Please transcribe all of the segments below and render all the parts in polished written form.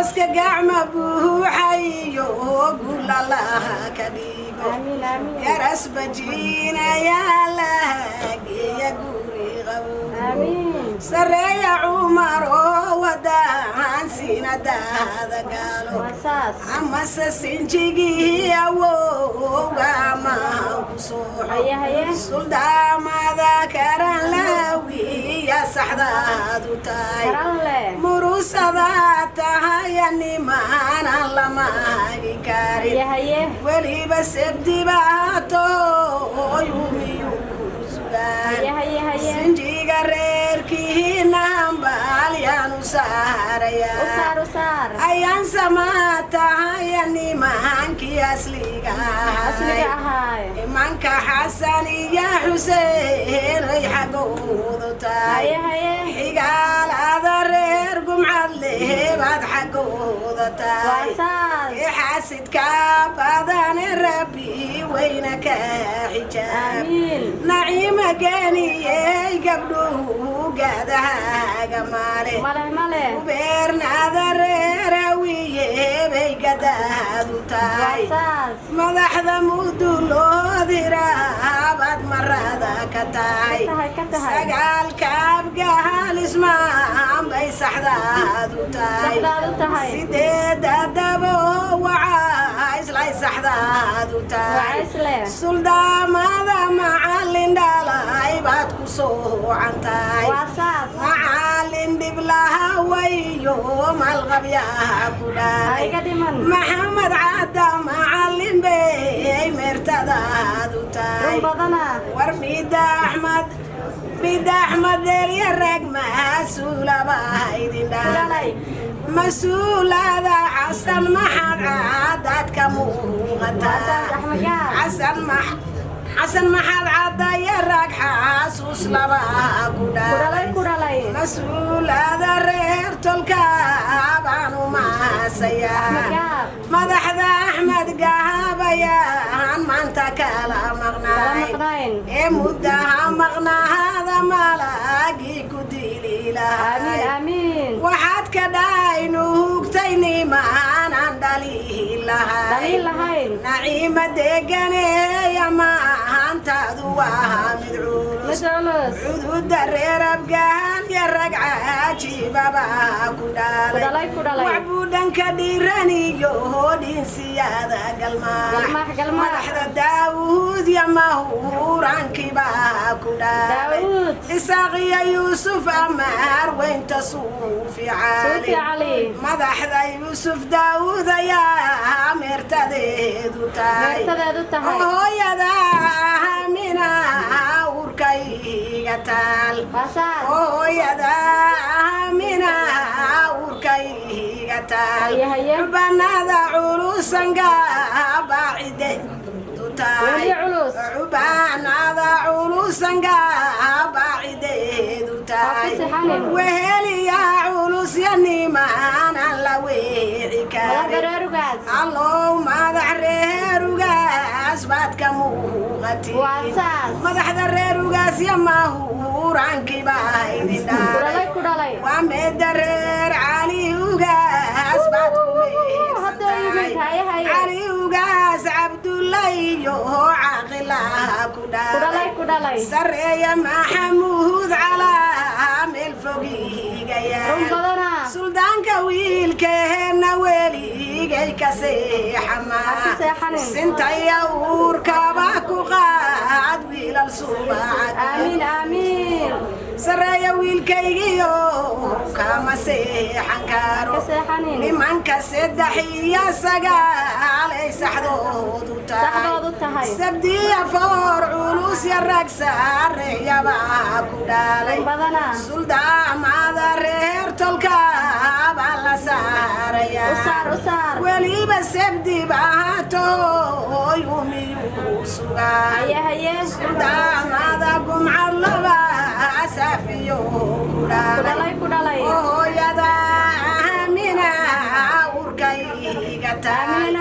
أروسك قعمة بوحي وقول الله كديب آمين آمين يا رس بجينا يا الله يا قولي غو آمين سري يا عمر ودان سينا هذا قالوا واساس أما سسنجي يا وما وصوح هيا سلطة ما ذكر لوي يا سحداد وتاي كرالة مروسة ذاتها يعني ما أنا لما كاري هيا ولي بس ابتباتو يومي هيا سنجي قرر كي نامبال يا نساريا وصار أيان سماتا يعني مانكي أصليقا هاي مانكا حسن يا حسين ريحة قوضتاي هيا حقال هذا ريركم عليه بعد حقوضتاي واساس حاسد كابادان ربي وينك حجاب آمين نعيم قاني قبله قادها قمالي ماله وبيرنا ذريروي بيقداد وتاي واساس مدح ذمود له ذرا بعد مرة ذاك تاي كتهي سقال كاب قهال اسمع بيسح ذاد وتاي سحداد سيدي دبو وعايز لا يسح ذاد وتاي وعايز له سلطة ماذا معلن دالاي باتكو سو عنتاي واساس معلن دبلها ويوم الغبيا كداي هاي قديما محمد عدا معلن بي مرتدى دوتاي بدنا ورميد أحمد بيد أحمد ديري الرقم مسؤولة بايدين دالاي مسؤول هذا حسن محمد عادات كموغتا أحمد حسن محل عدا يرق حاسوس لبا كودالاي مسؤول هذا رير تلكاب عنو ما سيا مدح ذا أحمد قهاب يا ما انت كلا مغناي مدها مغنى هذا ملاقي كديلي لها آمين وحد كداين وقتيني ما دليل لها نعيمة دقني يا ما أنت ذوها مدعولس عدود الرير بقال يرق عاجي بابا كدالي وعبودا كديراني يهودين سيادة قلماح مدح داود يا مهور عنك با كدالي إساقي يوسف أمار وين تصوفي علي مدح يوسف داود يا مرتدي دوتاي هو يدا منا وركي قتال هو يدا منا وركي قتال بنا ذا عروسنقا بعيد دوتاي عبانا ذا عروسنقا بعيد دوتاي وهلي يا عروس يني ما أنا لويعك الله ما ذعري رقاس بعد كموغتي مدح ذري رقاس يما هو رانكي بايدي داري وامد درير علي وقاس بعد كموغتي علي وقاس عبد الله يو عاقلا كدالي سرية محمود على عامل فوقي قيال سلطان كويل كهنا ولي جاي كسيح ما سنتا يور كاباك وقاد ويل الصباع آمين آمين سرايا ويل كيجيو كما سيحن كارو لمن كسد حيا سقال يسحدود تاي سبدي فور علوس يرقص يا باكو دالي سلطان ما ذرير تلكا بالا ساريا ولي بسبدي باتو يومي يوسوغا سلطان ما ذا قمع اللبا سافيو كدالي او يدا منا وركي قتال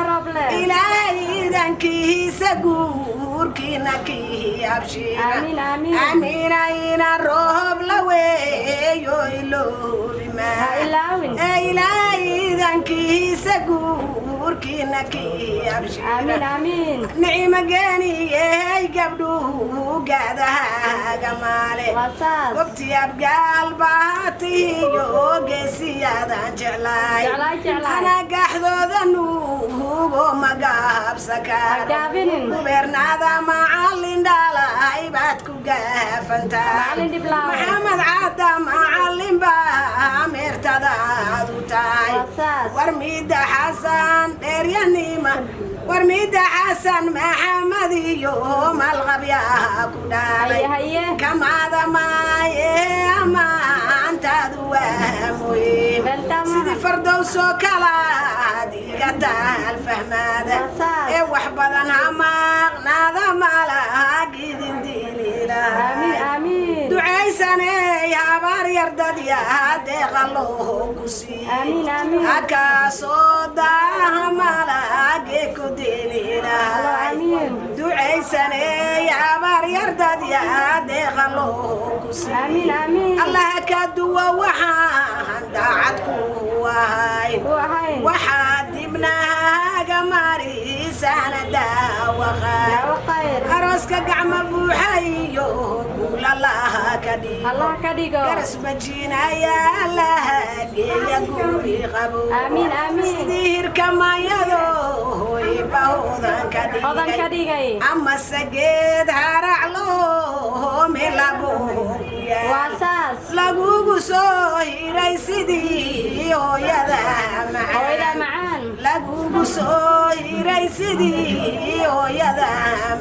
إلهي ذنكي سقور كي gurkiinakii abshiira آمين آمين aaminayna roob la weeyo iloobi maa إلاوين ilaahidankiisa guurkiinakii abshiira آمين آمين nicmo geeniyey gabdhuhu gaadahaaga maale واساس gobti abgaal baatiyo geesiyaadaan jeclaay جعلاي جعلاي ana gaxdooda nuugo magaabsa kaar أجابين gubernaada macallin dhalay baad ku gaafantaay معلن دبلاوي maxamed cadda macallin baa meertadaadu tahay واساس warmida xasan dheeryanima warmida xasan maxamed iyo malqabyaa ku dhaalay هيا هيا kamaada maaye amaantaadu waa muhiim بنتما sidii fardowsoo kalaad iga taal fahmaada واساس ee wax badan ha maqnaada malaha gidin diililahay آمين آمين ducaysaney habaar yar dadyaa deeqa loo ku siiyey آمين آمين hakaasoo daaha malage ku الله diililahay آمين ducaysaney habaar yar dadyaa deeqa loo ku آمين siiyey آمين allaha ka duwa waxaan daacad ku ahayn هو هين waxaa dibnahaaga mariisana daawaqay يا وقير arooska gacma buuxayo guulalaha ka dhigo الله كديقو garas bajinayaa laha geeya guri qabo آمين آمين sidii hirka mayado hoybahoodan ka هذا dhigay كديقي amase geed harac loo melaboya واساس lagugu soo hiray sidii hooyada macaan هويدا معان lagugu soo hiray sidii hooyada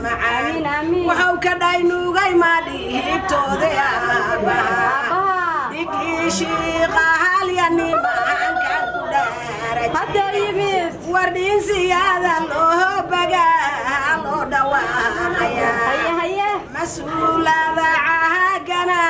macaan آمين آمين wuxuu ka dhaynugay ma dhiibtoode aabbaha أبها dhigii shiiqa halyanimaankan ku dhaaraj هدا يميت wardhiinsiyaada loo bagaa loo dhawaaqaya هيا هيا mas-uulada caagana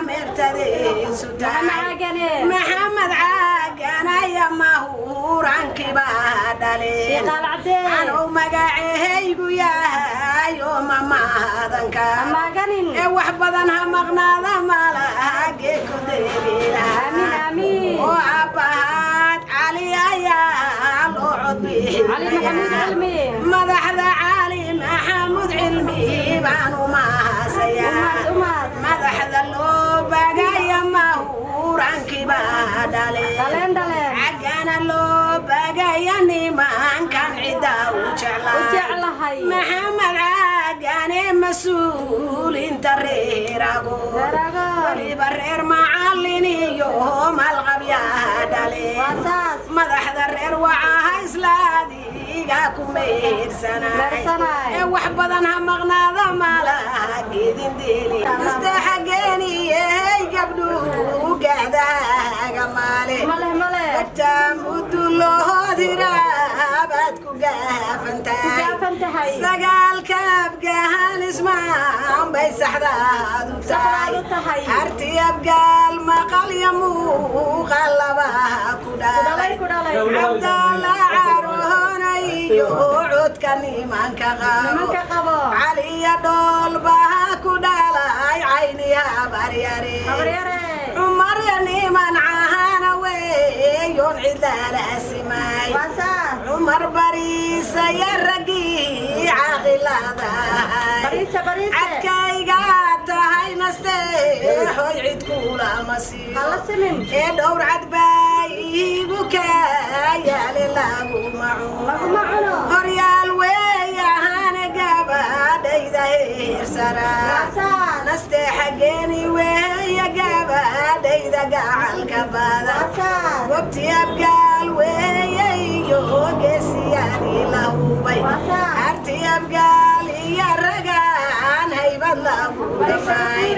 meertadiisu tahay معاقني maxamed caaganaya mahuurankibaa dhaleen قال عدين anuu magacehaygu yahay oo mamaadanka ما قنن ee wax badan ha maqnaada malage ku آمين deebilaha آمين oo abbahaad cali ayaa loo codbixin علي محمود علمي madaxda cali maxamuud cilmi baanu maahasayaa أماس أماس madaxda loo bagaya mahuurankibaa dhaleen دلين دلين cagana loo bagaya nimankan cidda u jeclaa وجعل هاي maxamed caagane mas-uulinta reerago دراغون waliba reer macallin iyo malqabyaa dhaleen واساس madaxda reer wacaha islaadiga ku meersanay مرسناي ee wax badan ha maqnaada malaha geedin deeli kaste xageeniyey gabdhuhu gaadaaga maale مله مله gabtaa muduloodira baad ku gaafantahay كافنت هاي sagaalka abgahan ismaan bay saxdaadu tahay سحرادو تهي arti abgaal maqalya muuqal labaha ku dhalay كدلي كدلي cabdalla carohonayo codka nimanka qabo nimanka qabo caliya dhoolbaha ku dhalay cayniya baryare habaryare cumar ya niman cahana weeyoon cidlaalaasimay واساس cumar bariisa ya raggii caaqiladahay بريسة بريسة cadkayga tahay nasteexoy cid kulama siiyo خلص من ee dhowr cad baa iigu kaayaale laguma cuno لغما عنو horyaal weeyahana gabadhayda heersaraa واساس nasteexa geeni weeya gabadhayda gacalka badan واساس gobti abgaal weeye iyo geesiyaadii la hubay واساس arti abgaal iyo ragaan haybad lagu dhifay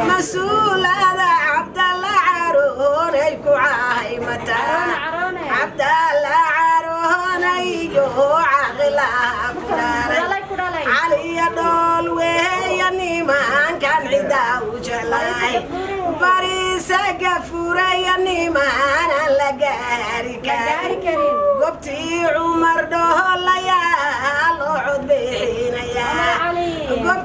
mas-uulada cabdalla caroonay ku cahay mataa عرونة عرونة cabdalla caroonayyo caqilaha ku dhalay كدلي كدلي caliya dhool weeya nimankan cidda u jeclay bariisa gafuraya nimaanan la gaari gaari karin karin gobtii cumar dhoolayaa loo cod bixinayaa علي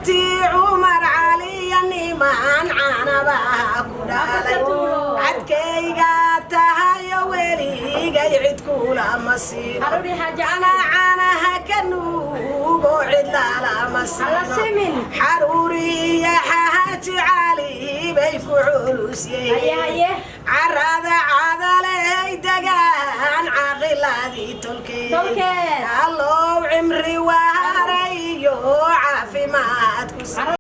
عرورتي عمر علي النيمان عنبا كدالي عدكيغا تهاي ولي قيعد كولا مصير أنا هكنوغو عدلا مصير حروري يا حاج علي بيكو علوسي عرض لي دقان عقلادي تلكي الله عمري وهريو عافي ما تكسي